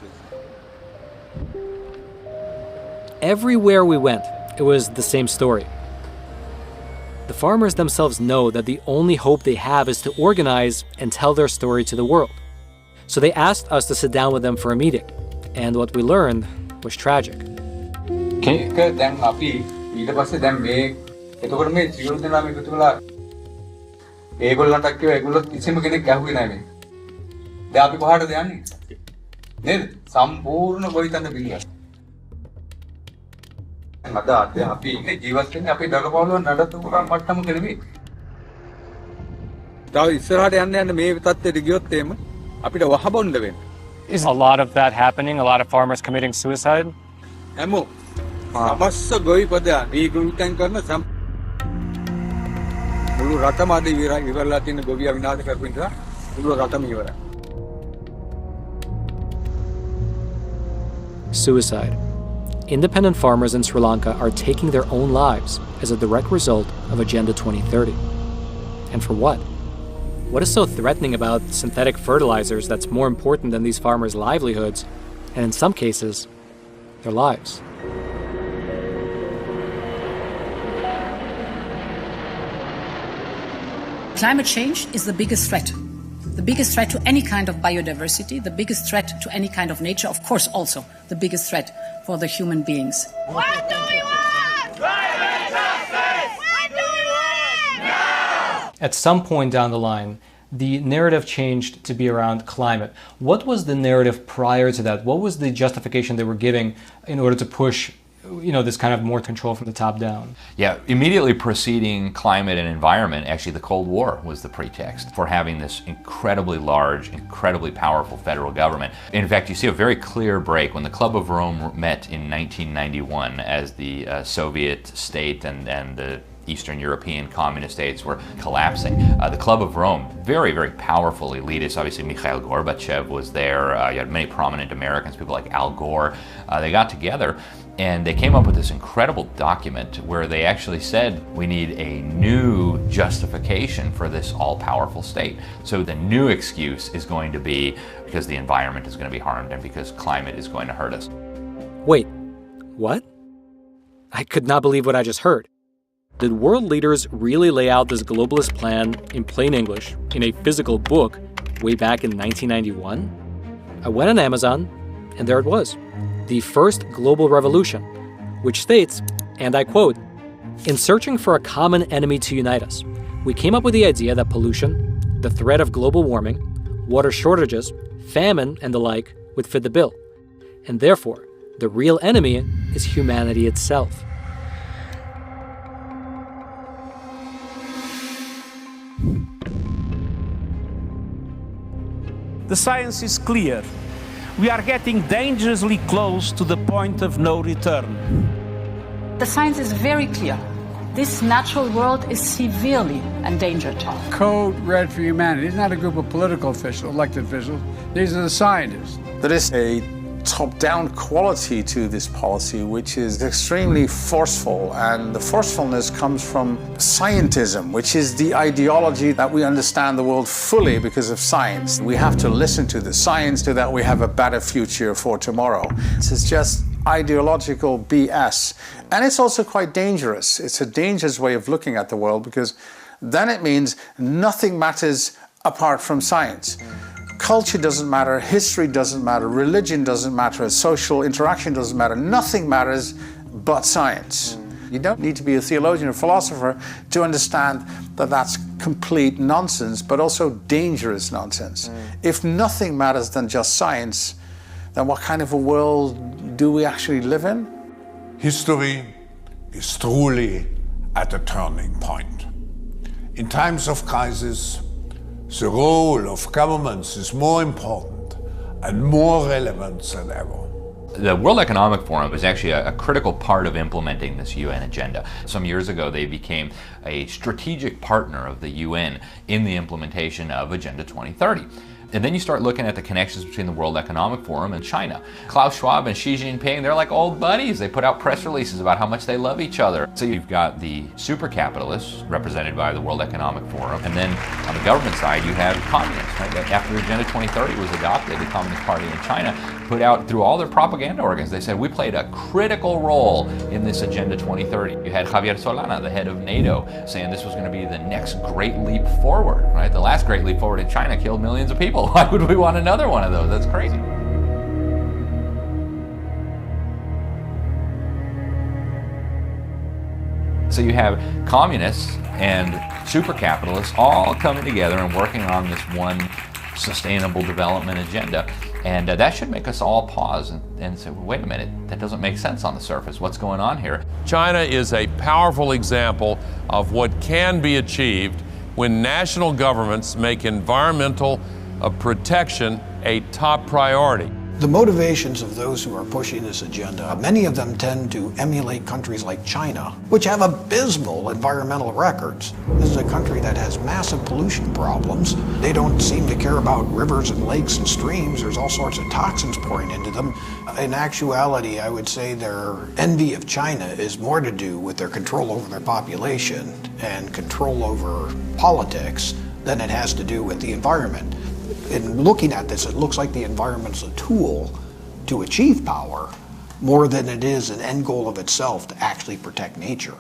Everywhere we went, it was the same story. The farmers themselves know that the only hope they have is to organize and tell their story to the world. So they asked us to sit down with them for a meeting, and what we learned was tragic. ඒගොල්ලන්ට කිව්වා ඒගොල්ලෝ කිසිම කෙනෙක් ගැහුවේ නැහැ මේ. දැන් අපි කොහාටද යන්නේ? නේද? සම්පූර්ණ ගොවිතැන පිළිගන්න. අද අපි ඉන්නේ ජීවත් වෙන්නේ අපේ දඩපාවල නඩත්තු කරන මට්ටමක නෙමෙයි. තව ඉස්සරහට යන්න මේ තත්ත්වයට ගියොත් එහෙම අපිට වහබොන්න වෙනවා. Is a lot of that happening? A lot of farmers committing suicide? හැමෝ සමස්ත ගොවිපදයා මේ ගොවිතැන් කරන මුළු රටම අද ඉවරලා තියෙන ගොවියා විනාශ කරපු නිසා මුළු රටම ඉවරයි. Suicide. Independent farmers in Sri Lanka are taking their own lives as a direct result of Agenda 2030. And for what? What is so threatening about synthetic fertilizers that's more important than these farmers' livelihoods, and in some cases, their lives? Climate change is the biggest threat. The biggest threat to any kind of biodiversity, the biggest threat to any kind of nature, of course also the biggest threat for the human beings. What do we want? Climate justice! What do we want? Now! At some point down the line, the narrative changed to be around climate. What was the narrative prior to that? What was the justification they were giving in order to push, this kind of more control from the top down? Yeah, immediately preceding climate and environment, actually the Cold War was the pretext for having this incredibly large, incredibly powerful federal government. In fact, you see a very clear break when the Club of Rome met in 1991 as the Soviet state and the Eastern European communist states were collapsing. The Club of Rome, very, very powerful elitists. Obviously, Mikhail Gorbachev was there. You had many prominent Americans, people like Al Gore. They got together and they came up with this incredible document where they actually said we need a new justification for this all-powerful state. So the new excuse is going to be because the environment is going to be harmed and because climate is going to hurt us. Wait, what? I could not believe what I just heard. Did world leaders really lay out this globalist plan in plain English in a physical book way back in 1991? I went on Amazon, and there it was. The First Global Revolution, which states, and I quote, "In searching for a common enemy to unite us, we came up with the idea that pollution, the threat of global warming, water shortages, famine, and the like would fit the bill. And therefore, the real enemy is humanity itself." The science is clear. We are getting dangerously close to the point of no return. The science is very clear. This natural world is severely endangered. Code Red for Humanity is not a group of political officials, elected officials. These are the scientists. There is a top-down quality to this policy which is extremely forceful, and the forcefulness comes from scientism, which is the ideology that we understand the world fully because of science. We have to listen to the science so that we have a better future for tomorrow. This is just ideological BS, and it's also quite dangerous. It's a dangerous way of looking at the world because then it means nothing matters apart from science. Culture doesn't matter, history doesn't matter, religion doesn't matter, social interaction doesn't matter, nothing matters but science. You don't need to be a theologian or philosopher to understand that that's complete nonsense, but also dangerous nonsense. If nothing matters than just science, then what kind of a world do we actually live in? History is truly at a turning point. In times of crisis, the role of governments is more important and more relevant than ever. The World Economic Forum is actually a critical part of implementing this UN agenda. Some years ago, they became a strategic partner of the UN in the implementation of Agenda 2030. And then you start looking at the connections between the World Economic Forum and China. Klaus Schwab and Xi Jinping, they're like old buddies. They put out press releases about how much they love each other. So you've got the super capitalists represented by the World Economic Forum. And then on the government side, you have communists. Right? After Agenda 2030 was adopted, the Communist Party in China put out through all their propaganda organs, they said, we played a critical role in this Agenda 2030. You had Javier Solana, the head of NATO, saying this was going to be the next great leap forward. Right? The last great leap forward in China killed millions of people. Why would we want another one of those? That's crazy. So you have communists and super capitalists all coming together and working on this one sustainable development agenda. And that should make us all pause and say, well, wait a minute, that doesn't make sense on the surface. What's going on here? China is a powerful example of what can be achieved when national governments make environmental protection a top priority. The motivations of those who are pushing this agenda, many of them tend to emulate countries like China, which have abysmal environmental records. This is a country that has massive pollution problems. They don't seem to care about rivers and lakes and streams. There's all sorts of toxins pouring into them. In actuality, I would say their envy of China is more to do with their control over their population and control over politics than it has to do with the environment. In looking at this, it looks like the environment's a tool to achieve power more than it is an end goal of itself to actually protect nature.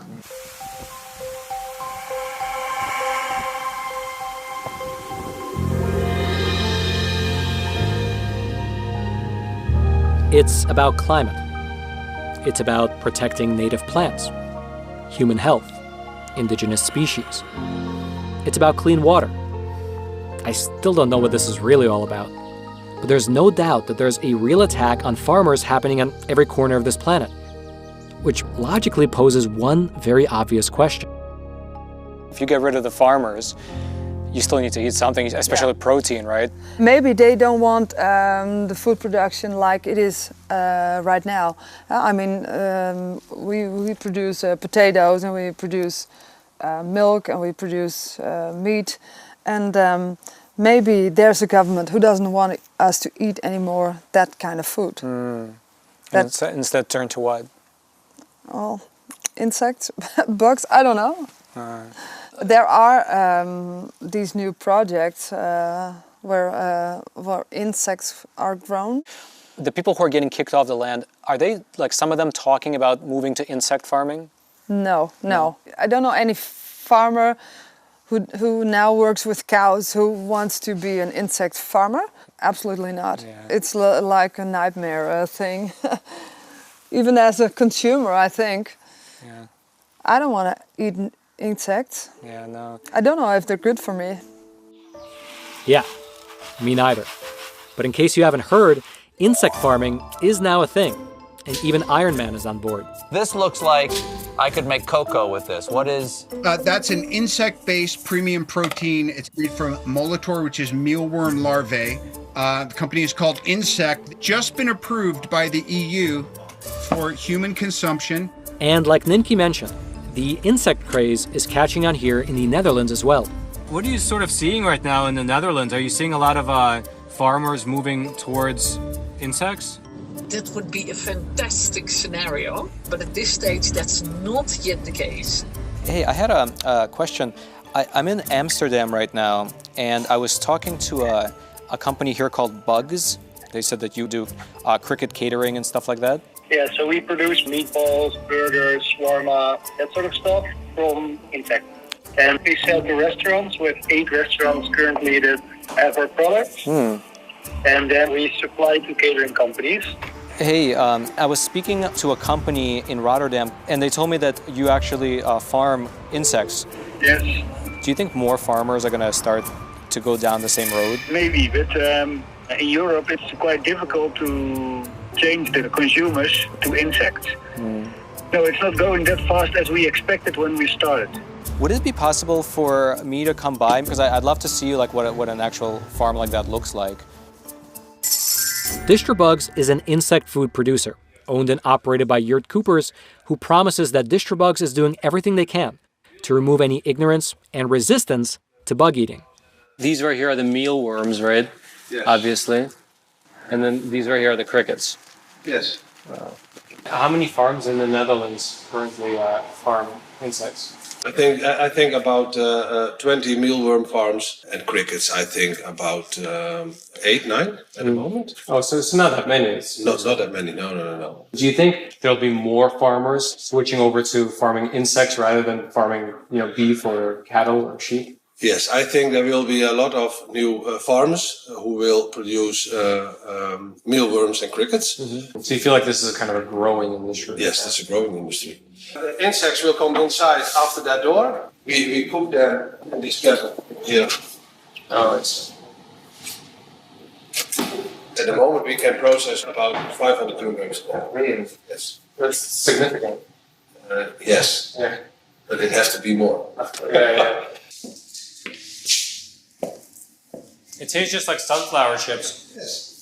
It's about climate. It's about protecting native plants, human health, indigenous species. It's about clean water. I still don't know what this is really all about. But there's no doubt that there's a real attack on farmers happening on every corner of this planet, which logically poses one very obvious question. If you get rid of the farmers, you still need to eat something, especially protein, right? Maybe they don't want the food production like it is right now. I mean, we produce potatoes, and we produce milk, and we produce meat, and maybe there's a government who doesn't want us to eat anymore that kind of food. Instead turn to what? Well, insects, bugs, I don't know. There are these new projects where insects are grown. The people who are getting kicked off the land, are they, like, some of them talking about moving to insect farming? No. I don't know any farmer who now works with cows who wants to be an insect farmer. Absolutely not. Yeah. It's like a nightmare thing. Even as a consumer, I think. Yeah. I don't want to eat insects. Yeah, no. I don't know if they're good for me. Yeah, me neither. But in case you haven't heard, insect farming is now a thing, and even Iron Man is on board. This looks like I could make cocoa with this. What is? That's an insect-based premium protein. It's made from molitor, which is mealworm larvae. The company is called Insect. Just been approved by the EU for human consumption. And like Ninki mentioned, the insect craze is catching on here in the Netherlands as well. What are you sort of seeing right now in the Netherlands? Are you seeing a lot of farmers moving towards insects? That would be a fantastic scenario, but at this stage that's not yet the case. Hey, I had a question. I'm in Amsterdam right now, and I was talking to a company here called Bugs. They said that you do cricket catering and stuff like that. Yeah, so we produce meatballs, burgers, shawarma, that sort of stuff from insects. And we sell to restaurants. We have 8 restaurants currently that have our products. And then we supply to catering companies. Hey, I was speaking to a company in Rotterdam, and they told me that you actually farm insects. Yes. Do you think more farmers are going to start to go down the same road? Maybe, but in Europe it's quite difficult to change the consumers to insects. No, it's not going that fast as we expected when we started. Would it be possible for me to come by? Because I'd love to see like what an actual farm like that looks like. Distrobugs is an insect food producer, owned and operated by Jurt Coopers, who promises that Distrobugs is doing everything they can to remove any ignorance and resistance to bug eating. These right here are the mealworms, right? Yes. Obviously. And then these right here are the crickets. Yes. How many farms in the Netherlands currently farm insects? I think about 20 mealworm farms, and crickets I think about 8, 9 at the moment. Oh, so it's not that many. Not that many, no. Do you think there'll be more farmers switching over to farming insects rather than farming, beef or cattle or sheep? Yes, I think there will be a lot of new farmers who will produce mealworms and crickets. So you feel like this is a kind of a growing industry? Yes, it's a growing industry. The insects will come inside after that door. We cook them in this kettle here. Oh, it's... At the moment we can process about 500 kilograms. Really? Yes. That's significant. Yes. Yeah. But it has to be more. Yeah. It tastes just like sunflower chips. Yes.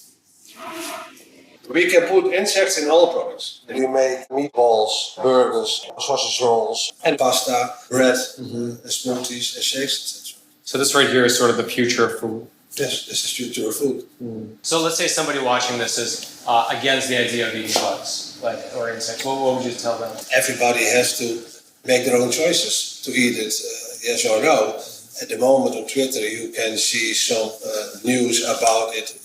We can put insects in all products. We make meatballs, burgers, sausage rolls, and pasta, bread, smoothies, and shakes, etc. So this right here is sort of the future of food. Yes, this is future of food. So let's say somebody watching this is against the idea of eating bugs or insects. What would you tell them? Everybody has to make their own choices to eat it, yes or no. At the moment on Twitter you can see some news about it.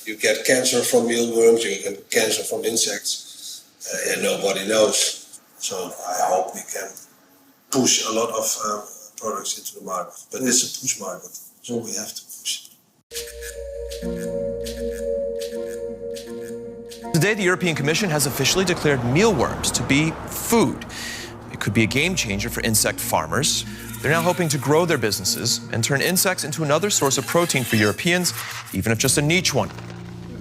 You get cancer from mealworms, you get cancer from insects, and nobody knows. So I hope we can push a lot of products into the market. But it's a push market, so we have to push. Today, the European Commission has officially declared mealworms to be food. It could be a game changer for insect farmers. They're now hoping to grow their businesses and turn insects into another source of protein for Europeans, even if just a niche one.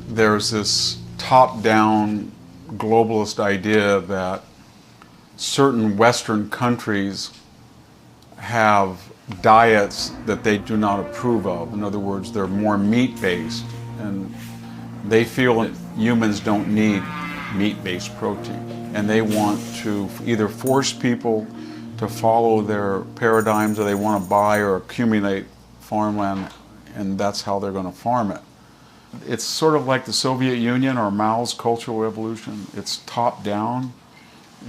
There's this top-down globalist idea that certain Western countries have diets that they do not approve of. In other words, they're more meat-based, and they feel that humans don't need meat-based protein. And they want to either force people to follow their paradigms, or they want to buy or accumulate farmland, and that's how they're going to farm it. It's sort of like the Soviet Union or Mao's Cultural Revolution. It's top-down,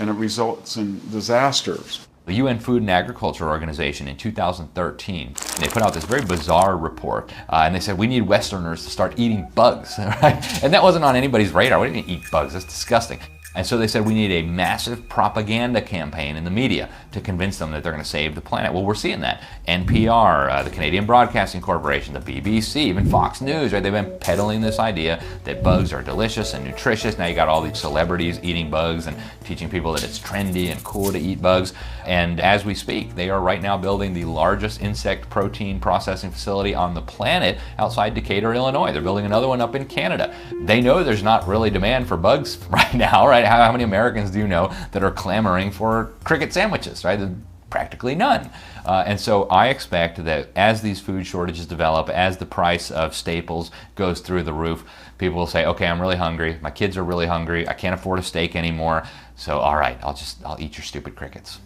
and it results in disasters. The UN Food and Agriculture Organization in 2013, they put out this very bizarre report, and they said we need Westerners to start eating bugs, right? And that wasn't on anybody's radar. We didn't eat bugs, that's disgusting. And so they said we need a massive propaganda campaign in the media to convince them that they're going to save the planet. Well, we're seeing that. NPR, the Canadian Broadcasting Corporation, the BBC, even Fox News, right? They've been peddling this idea that bugs are delicious and nutritious. Now you got all these celebrities eating bugs and teaching people that it's trendy and cool to eat bugs. And as we speak, they are right now building the largest insect protein processing facility on the planet outside Decatur, Illinois. They're building another one up in Canada. They know there's not really demand for bugs right now, right? How many Americans do you know that are clamoring for cricket sandwiches, right? Practically none. And so I expect that as these food shortages develop, as the price of staples goes through the roof, people will say, okay, I'm really hungry, my kids are really hungry, I can't afford a steak anymore, so all right, I'll eat your stupid crickets.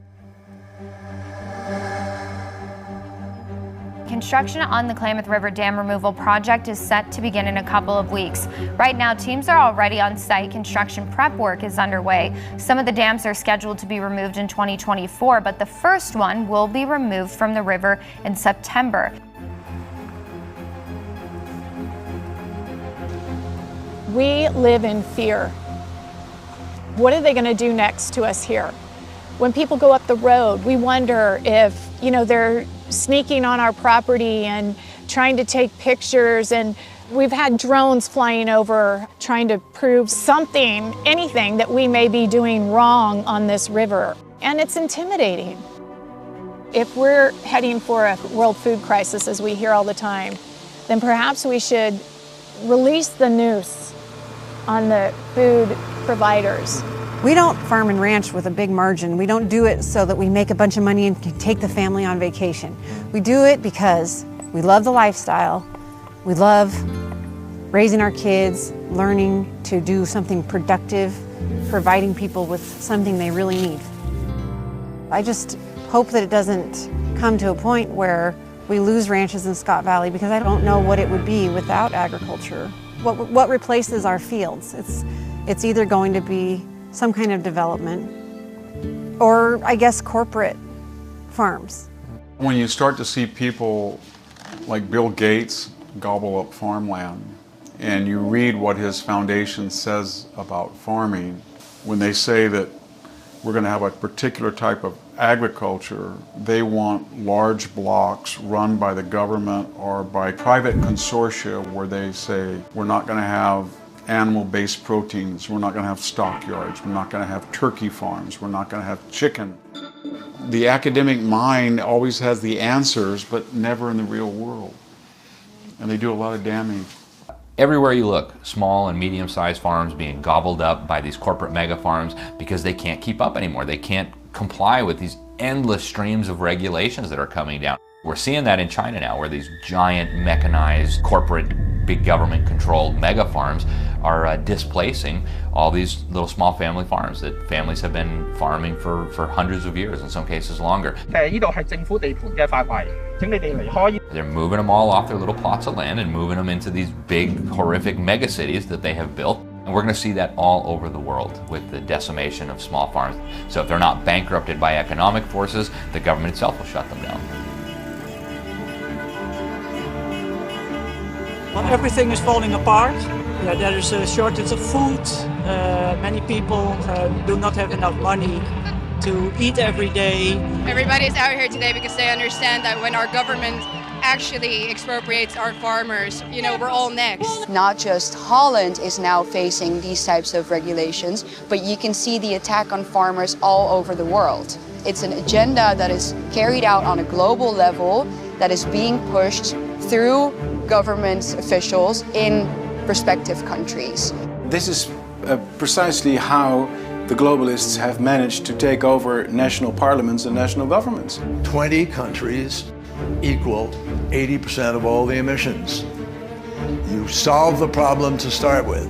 Construction on the Klamath River Dam removal project is set to begin in a couple of weeks. Right now, teams are already on site. Construction prep work is underway. Some of the dams are scheduled to be removed in 2024, but the first one will be removed from the river in September. We live in fear. What are they going to do next to us here? When people go up the road, we wonder if, they're sneaking on our property and trying to take pictures, and we've had drones flying over trying to prove something, anything that we may be doing wrong on this river. And it's intimidating. If we're heading for a world food crisis, as we hear all the time, then perhaps we should release the noose on the food providers. We don't farm and ranch with a big margin. We don't do it so that we make a bunch of money and can take the family on vacation. We do it because we love the lifestyle. We love raising our kids, learning to do something productive, providing people with something they really need. I just hope that it doesn't come to a point where we lose ranches in Scott Valley, because I don't know what it would be without agriculture. What replaces our fields? It's either going to be some kind of development, or I guess corporate farms. When you start to see people like Bill Gates gobble up farmland, and you read what his foundation says about farming, when they say that we're going to have a particular type of agriculture, they want large blocks run by the government or by private consortia where they say we're not going to have animal-based proteins, we're not going to have stockyards, we're not going to have turkey farms, we're not going to have chicken. The academic mind always has the answers, but never in the real world. And they do a lot of damage. Everywhere you look, small and medium-sized farms being gobbled up by these corporate mega farms because they can't keep up anymore. They can't comply with these endless streams of regulations that are coming down. We're seeing that in China now, where these giant mechanized corporate, big government-controlled mega farms are displacing all these little small family farms that families have been farming for hundreds of years, in some cases longer. They're moving them all off their little plots of land and moving them into these big, horrific mega cities that they have built. And we're going to see that all over the world with the decimation of small farms. So if they're not bankrupted by economic forces, the government itself will shut them down. Everything is falling apart. There is a shortage of food. Many people do not have enough money to eat every day. Everybody's out here today because they understand that when our government actually expropriates our farmers, we're all next. Not just Holland is now facing these types of regulations, but you can see the attack on farmers all over the world. It's an agenda that is carried out on a global level, that is being pushed through government officials in respective countries. This is precisely how the globalists have managed to take over national parliaments and national governments. 20 countries equal 80% of all the emissions. You solve the problem to start with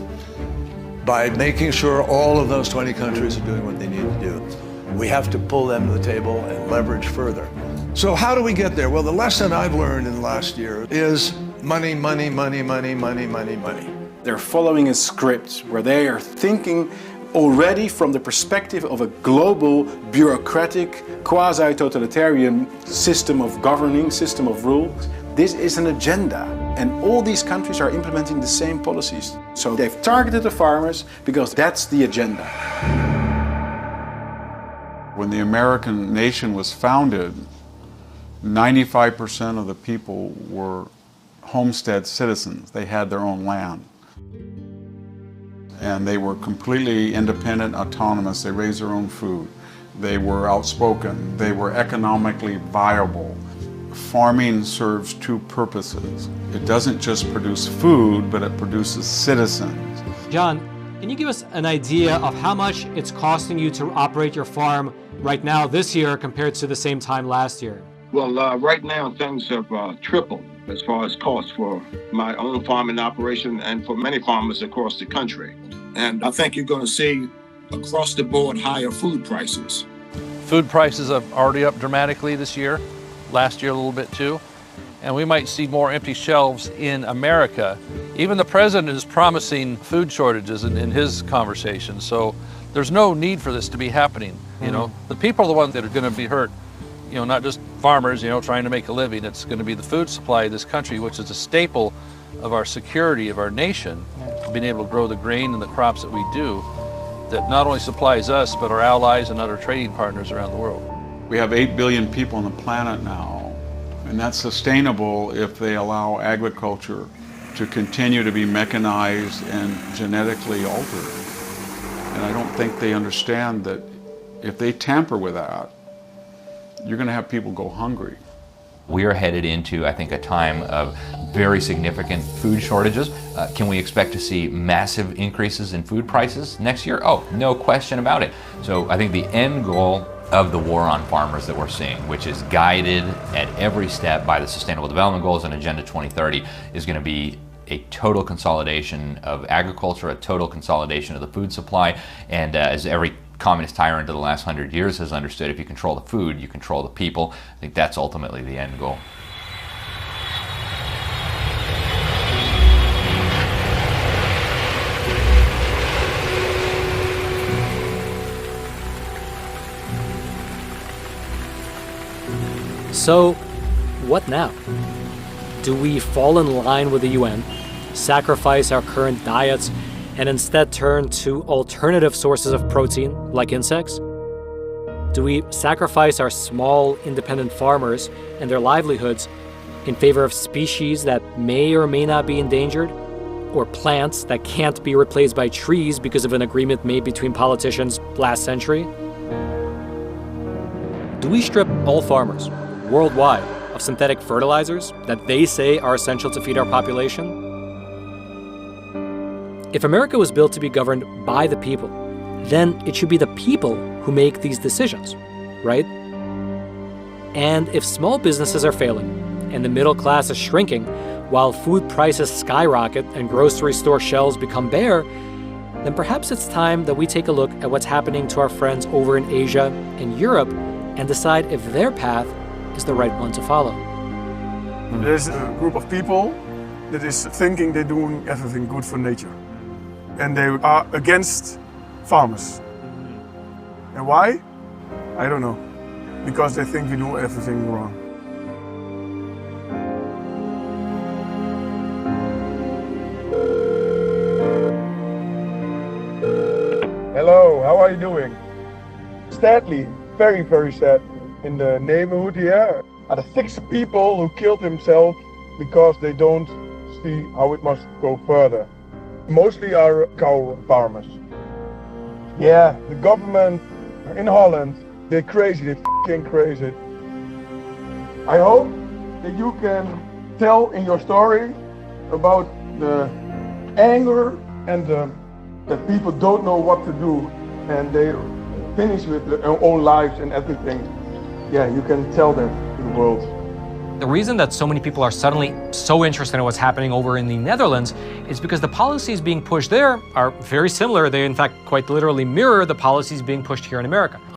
by making sure all of those 20 countries are doing what they need to do. We have to pull them to the table and leverage further. So how do we get there? Well, the lesson I've learned in the last year is money, money, money, money, money, money, money. They're following a script where they are thinking already from the perspective of a global, bureaucratic, quasi-totalitarian system of governing, system of rules. This is an agenda, and all these countries are implementing the same policies. So they've targeted the farmers because that's the agenda. When the American nation was founded, 95% of the people were homestead citizens. They had their own land. And they were completely independent, autonomous. They raised their own food. They were outspoken. They were economically viable. Farming serves two purposes. It doesn't just produce food, but it produces citizens. John, can you give us an idea of how much it's costing you to operate your farm right now this year compared to the same time last year? Well, right now things have tripled as far as costs for my own farming operation and for many farmers across the country. And I think you're going to see across the board higher food prices. Food prices are already up dramatically this year, last year a little bit too, and we might see more empty shelves in America. Even the president is promising food shortages in his conversation, so there's no need for this to be happening. You know, the people are the ones that are going to be hurt. You know, not just farmers, you know, trying to make a living. It's going to be the food supply of this country, which is a staple of our security of our nation, being able to grow the grain and the crops that we do, that not only supplies us, but our allies and other trading partners around the world. We have 8 billion people on the planet now, and that's sustainable if they allow agriculture to continue to be mechanized and genetically altered. And I don't think they understand that if they tamper with that, you're going to have people go hungry. We are headed into, I think, a time of very significant food shortages. Can we expect to see massive increases in food prices next year? Oh, no question about it. So I think the end goal of the war on farmers that we're seeing, which is guided at every step by the Sustainable Development Goals and Agenda 2030, is going to be a total consolidation of agriculture, a total consolidation of the food supply, and as every communist tyrant of the last 100 years has understood, if you control the food, you control the people. I think that's ultimately the end goal. So, what now? Do we fall in line with the UN, sacrifice our current diets, and instead turn to alternative sources of protein, like insects? Do we sacrifice our small, independent farmers and their livelihoods in favor of species that may or may not be endangered, or plants that can't be replaced by trees because of an agreement made between politicians last century? Do we strip all farmers, worldwide, of synthetic fertilizers that they say are essential to feed our population? If America was built to be governed by the people, then it should be the people who make these decisions, right? And if small businesses are failing and the middle class is shrinking while food prices skyrocket and grocery store shelves become bare, then perhaps it's time that we take a look at what's happening to our friends over in Asia and Europe and decide if their path is the right one to follow. There's a group of people that is thinking they're doing everything good for nature. And they are against farmers. And why? I don't know. Because they think we do everything wrong. Hello, how are you doing? Sadly, very, very sad. In the neighborhood here are the 6 people who killed themselves because they don't see how it must go further. Mostly are cow farmers. Yeah, the government in Holland They're crazy, they're f***ing crazy. I hope that you can tell in your story about the anger and that people don't know what to do and they finish with their own lives and everything. Yeah, you can tell that to the world. The reason that so many people are suddenly so interested in what's happening over in the Netherlands is because the policies being pushed there are very similar. They, in fact, quite literally mirror the policies being pushed here in America.